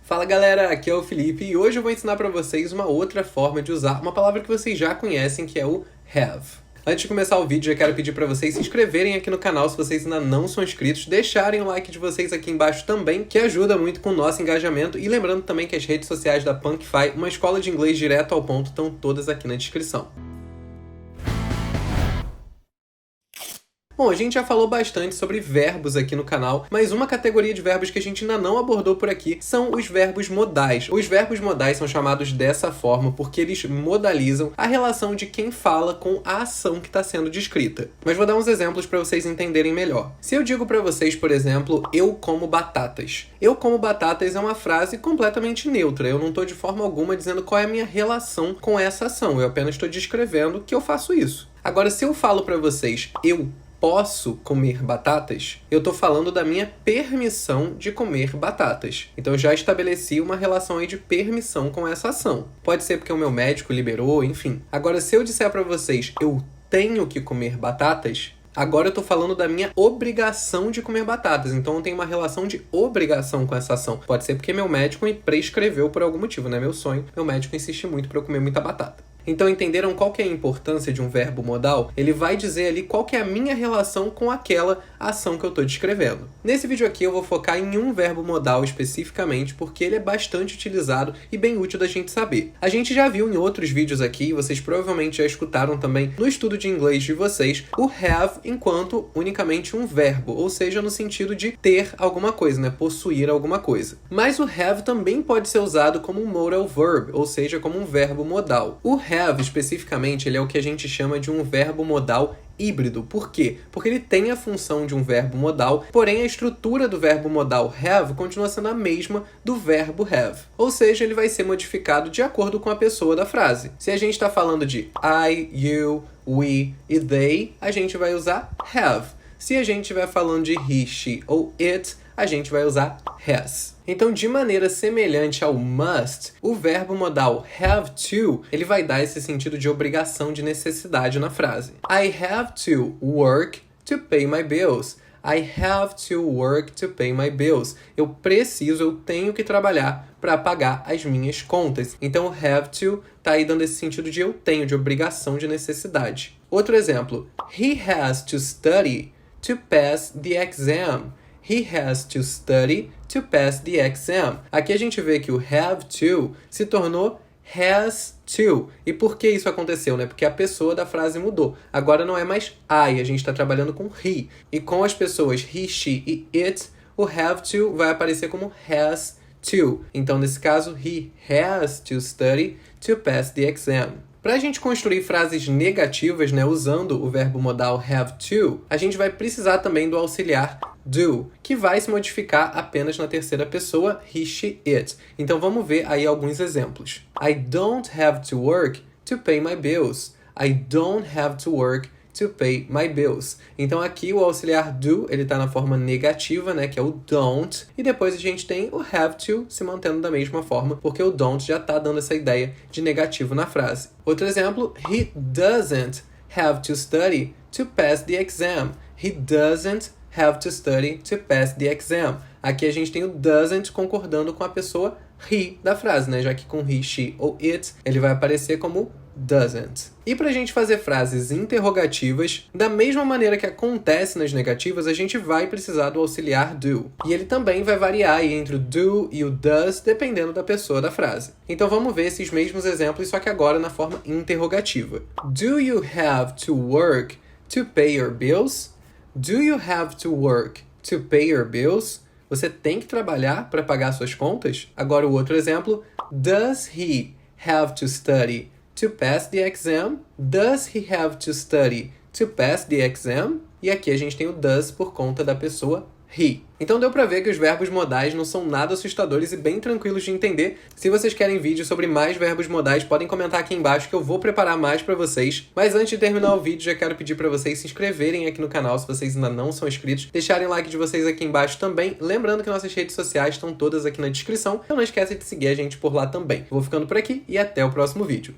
Fala galera, aqui é o Felipe e hoje eu vou ensinar pra vocês uma outra forma de usar uma palavra que vocês já conhecem, que é o have. Antes de começar o vídeo, eu quero pedir pra vocês se inscreverem aqui no canal se vocês ainda não são inscritos, deixarem o like de vocês aqui embaixo também, que ajuda muito com o nosso engajamento, e lembrando também que as redes sociais da Punkify, uma escola de inglês direto ao ponto, estão todas aqui na descrição. Bom, a gente já falou bastante sobre verbos aqui no canal, mas uma categoria de verbos que a gente ainda não abordou por aqui são os verbos modais. Os verbos modais são chamados dessa forma porque eles modalizam a relação de quem fala com a ação que está sendo descrita. Mas vou dar uns exemplos para vocês entenderem melhor. Se eu digo para vocês, por exemplo, eu como batatas. Eu como batatas é uma frase completamente neutra. Eu não estou de forma alguma dizendo qual é a minha relação com essa ação. Eu apenas estou descrevendo que eu faço isso. Agora, se eu falo para vocês, eu posso comer batatas, eu tô falando da minha permissão de comer batatas. Então eu já estabeleci uma relação aí de permissão com essa ação. Pode ser porque o meu médico liberou, enfim. Agora, se eu disser pra vocês, eu tenho que comer batatas, agora eu tô falando da minha obrigação de comer batatas. Então eu tenho uma relação de obrigação com essa ação. Pode ser porque meu médico me prescreveu por algum motivo, não é meu sonho. Meu médico insiste muito pra eu comer muita batata. Então entenderam qual que é a importância de um verbo modal? Ele vai dizer ali qual que é a minha relação com aquela ação que eu estou descrevendo. Nesse vídeo aqui eu vou focar em um verbo modal especificamente porque ele é bastante utilizado e bem útil da gente saber. A gente já viu em outros vídeos aqui, vocês provavelmente já escutaram também no estudo de inglês de vocês, o have enquanto unicamente um verbo, ou seja, no sentido de ter alguma coisa, né? Possuir alguma coisa. Mas o have também pode ser usado como um modal verb, ou seja, como um verbo modal. O have, especificamente, ele é o que a gente chama de um verbo modal híbrido. Por quê? Porque ele tem a função de um verbo modal, porém a estrutura do verbo modal have continua sendo a mesma do verbo have. Ou seja, ele vai ser modificado de acordo com a pessoa da frase. Se a gente está falando de I, you, we e they, a gente vai usar have. Se a gente estiver falando de he, she ou it, a gente vai usar has. Então, de maneira semelhante ao must, o verbo modal have to, ele vai dar esse sentido de obrigação, de necessidade na frase. I have to work to pay my bills. I have to work to pay my bills. Eu tenho que trabalhar para pagar as minhas contas. Então, have to tá aí dando esse sentido de eu tenho, de obrigação, de necessidade. Outro exemplo. He has to study to pass the exam. He has to study to pass the exam. Aqui a gente vê que o have to se tornou has to. E por que isso aconteceu, né? Porque a pessoa da frase mudou. Agora não é mais I, a gente está trabalhando com he. E com as pessoas he, she e it, o have to vai aparecer como has to. Então, nesse caso, he has to study to pass the exam. Para a gente construir frases negativas, né, usando o verbo modal have to, a gente vai precisar também do auxiliar do, que vai se modificar apenas na terceira pessoa, he, she, it. Então vamos ver aí alguns exemplos. I don't have to work to pay my bills. I don't have to work to pay my bills. Então aqui o auxiliar do, ele tá na forma negativa, né, que é o don't, e depois a gente tem o have to se mantendo da mesma forma, porque o don't já tá dando essa ideia de negativo na frase. Outro exemplo, he doesn't have to study to pass the exam. He doesn't have to study to pass the exam. Aqui a gente tem o doesn't concordando com a pessoa he da frase, né, já que com he, she ou it, ele vai aparecer como doesn't. E para a gente fazer frases interrogativas, da mesma maneira que acontece nas negativas, a gente vai precisar do auxiliar do. E ele também vai variar aí entre o do e o does, dependendo da pessoa da frase. Então vamos ver esses mesmos exemplos, só que agora na forma interrogativa. Do you have to work to pay your bills? Do you have to work to pay your bills? Você tem que trabalhar para pagar suas contas? Agora o outro exemplo. Does he have to study to pass the exam? Does he have to study to pass the exam? E aqui a gente tem o does por conta da pessoa he. Então deu pra ver que os verbos modais não são nada assustadores e bem tranquilos de entender. Se vocês querem vídeo sobre mais verbos modais, podem comentar aqui embaixo que eu vou preparar mais pra vocês. Mas antes de terminar o vídeo, já quero pedir pra vocês se inscreverem aqui no canal se vocês ainda não são inscritos. Deixarem o like de vocês aqui embaixo também. Lembrando que nossas redes sociais estão todas aqui na descrição. Então não esquece de seguir a gente por lá também. Eu vou ficando por aqui e até o próximo vídeo.